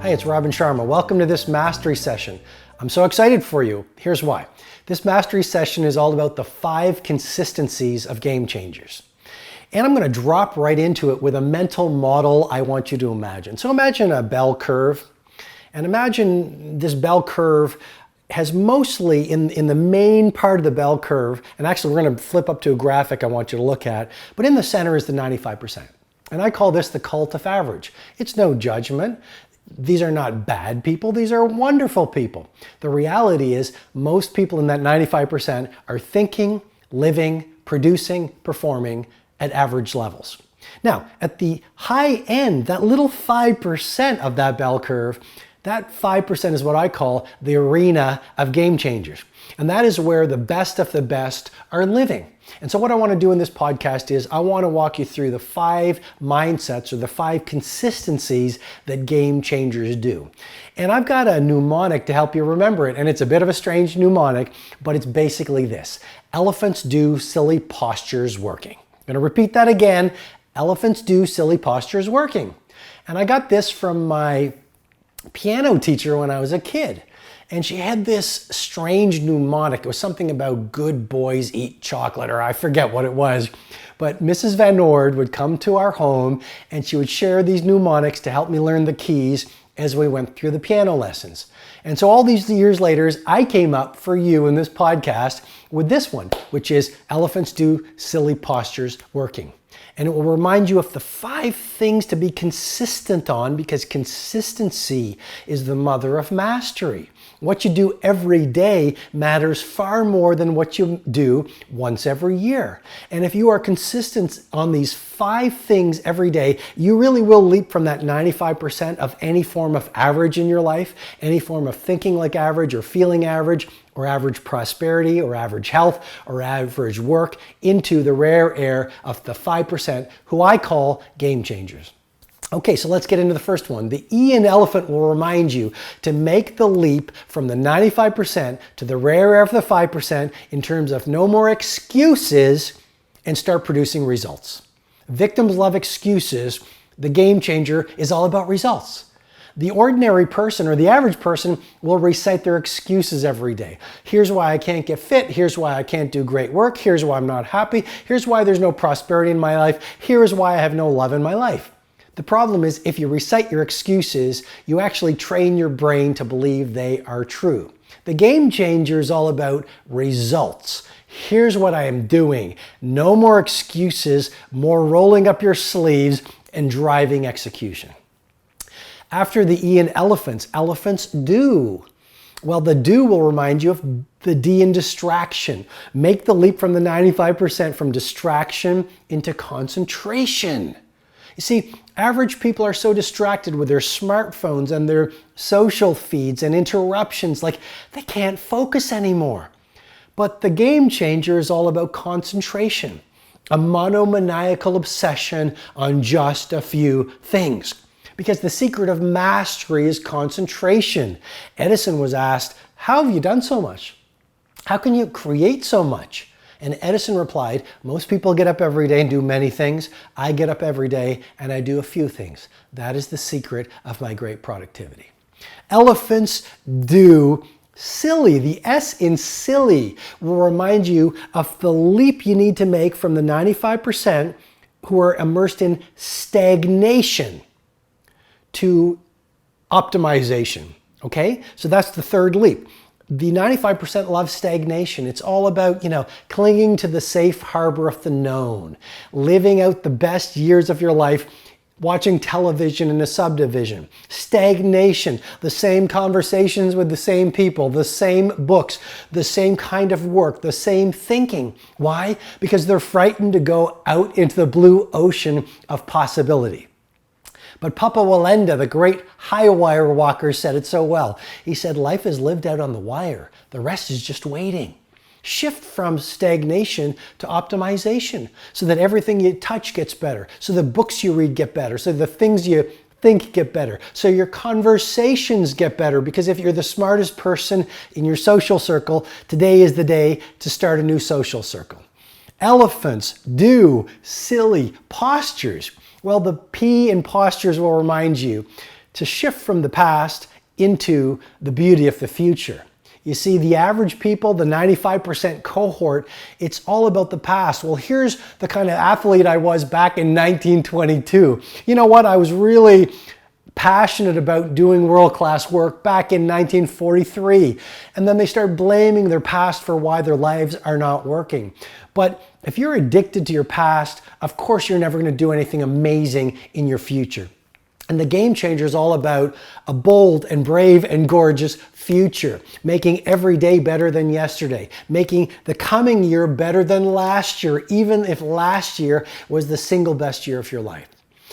Hi, it's RobinSharma. Welcome to this mastery session. I'm so excited for you. Here's why. This mastery session is all about the 5 consistencies of game changers. And I'm going to drop right into it with a mental model I want you to imagine. So imagine a bell curve, and imagine this bell curve has mostly in the main part of the bell curve, and actually we're going to flip up to a graphic I want you to look at, but in the center is the 95%. And I call this the cult of average. It's no judgment. These are not bad people, these are wonderful people. The reality is most people in that 95% are thinking, living, producing, performing at average levels. Now, at the high end, that little 5% of that bell curve, that 5% is what I call the arena of game changers. And that is where the best of the best are living. And so what I want to do in this podcast is I want to walk you through the 5 mindsets or the 5 consistencies that game changers do. And I've got a mnemonic to help you remember it. And it's a bit of a strange mnemonic, but it's basically this. Elephants do silly postures working. I'm going to repeat that again. Elephants do silly postures working. And I got this from my piano teacher when I was a kid. And she had this strange mnemonic. It was something about good boys eat chocolate, or I forget what it was. But Mrs. Van Noord would come to our home and she would share these mnemonics to help me learn the keys as we went through the piano lessons. And so all these years later, I came up for you in this podcast with this one, which is elephants do silly postures working. And it will remind you of the 5 things to be consistent on, because consistency is the mother of mastery. What you do every day matters far more than what you do once every year. And if you are consistent on these 5 things every day, you really will leap from that 95% of any form of average in your life, any form of thinking like average or feeling average, or average prosperity, or average health, or average work, into the rare air of the 5% who I call game changers. Okay, so let's get into the first one. The E in elephant will remind you to make the leap from the 95% to the rare air of the 5% in terms of no more excuses and start producing results. Victims love excuses. The game changer is all about results. The ordinary person or the average person will recite their excuses every day. Here's why I can't get fit. Here's why I can't do great work. Here's why I'm not happy. Here's why there's no prosperity in my life. Here's why I have no love in my life. The problem is if you recite your excuses, you actually train your brain to believe they are true. The game changer is all about results. Here's what I am doing. No more excuses, more rolling up your sleeves and driving execution. After the E in elephants, elephants do. Well, the do will remind you of the D in distraction. Make the leap from the 95% from distraction into concentration. You see, average people are so distracted with their smartphones and their social feeds and interruptions, like they can't focus anymore. But the game changer is all about concentration, a monomaniacal obsession on just a few things. Because the secret of mastery is concentration. Edison was asked, how have you done so much? How can you create so much? And Edison replied, most people get up every day and do many things. I get up every day and I do a few things. That is the secret of my great productivity. Elephants do silly. The S in silly will remind you of the leap you need to make from the 95% who are immersed in stagnation to optimization. Okay? So that's the third leap. The 95% love stagnation. It's all about, clinging to the safe harbor of the known, living out the best years of your life, watching television in a subdivision. Stagnation, the same conversations with the same people, the same books, the same kind of work, the same thinking. Why? Because they're frightened to go out into the blue ocean of possibility. But Papa Wallenda, the great high wire walker, said it so well. He said, life is lived out on the wire. The rest is just waiting. Shift from stagnation to optimization so that everything you touch gets better, so the books you read get better, so the things you think get better, so your conversations get better. Because if you're the smartest person in your social circle, today is the day to start a new social circle. Elephants do silly postures. Well, the P in postures will remind you to shift from the past into the beauty of the future. You see, the average people, the 95% cohort, it's all about the past. Well, here's the kind of athlete I was back in 1922. You know what? I was really passionate about doing world-class work back in 1943. And then they start blaming their past for why their lives are not working. But if you're addicted to your past, of course you're never going to do anything amazing in your future. And the Game Changer is all about a bold and brave and gorgeous future, making every day better than yesterday, making the coming year better than last year, even if last year was the single best year of your life.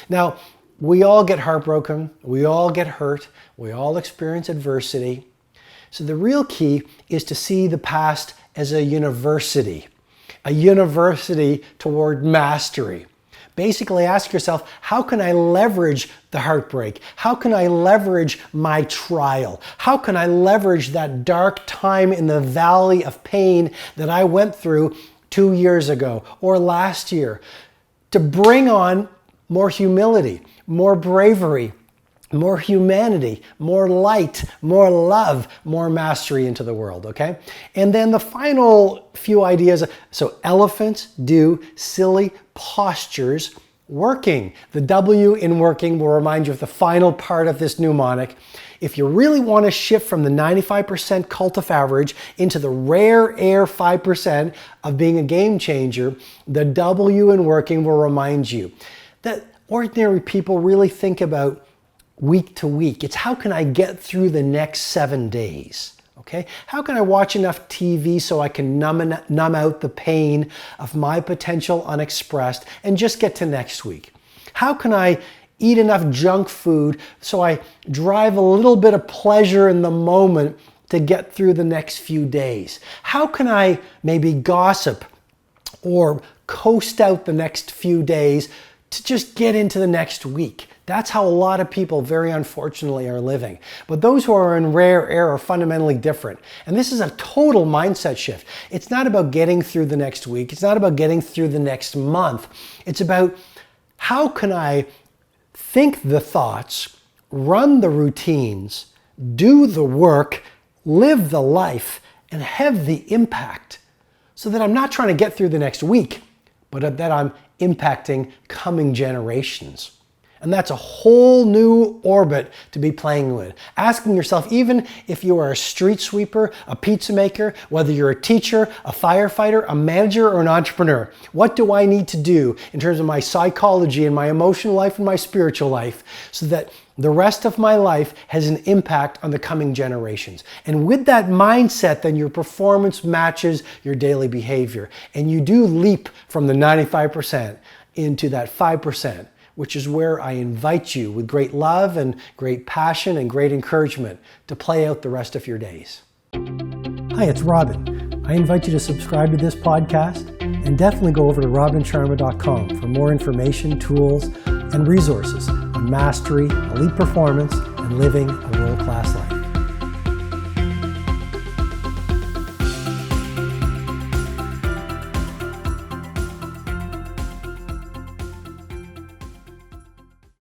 Now, we all get heartbroken, we all get hurt, we all experience adversity. So the real key is to see the past as a university toward mastery. Basically ask yourself, how can I leverage the heartbreak? How can I leverage my trial? How can I leverage that dark time in the valley of pain that I went through 2 years ago or last year to bring on more humility, more bravery, more humanity, more light, more love, more mastery into the world, okay? And then the final few ideas, so elephants do silly postures working. The W in working will remind you of the final part of this mnemonic. If you really want to shift from the 95% cult of average into the rare air 5% of being a game changer, the W in working will remind you that ordinary people really think about week to week. It's how can I get through the next 7 days? Okay? How can I watch enough TV so I can numb out the pain of my potential unexpressed and just get to next week? How can I eat enough junk food so I drive a little bit of pleasure in the moment to get through the next few days? How can I maybe gossip or coast out the next few days to just get into the next week? That's how a lot of people, very unfortunately, are living. But those who are in rare air are fundamentally different. And this is a total mindset shift. It's not about getting through the next week. It's not about getting through the next month. It's about how can I think the thoughts, run the routines, do the work, live the life, and have the impact so that I'm not trying to get through the next week, but that I'm impacting coming generations. And that's a whole new orbit to be playing with. Asking yourself, even if you are a street sweeper, a pizza maker, whether you're a teacher, a firefighter, a manager, or an entrepreneur, what do I need to do in terms of my psychology and my emotional life and my spiritual life so that the rest of my life has an impact on the coming generations? And with that mindset, then your performance matches your daily behavior. And you do leap from the 95% into that 5%. Which is where I invite you with great love and great passion and great encouragement to play out the rest of your days. Hi, it's Robin. I invite you to subscribe to this podcast and definitely go over to RobinSharma.com for more information, tools, and resources on mastery, elite performance, and living a world-class life.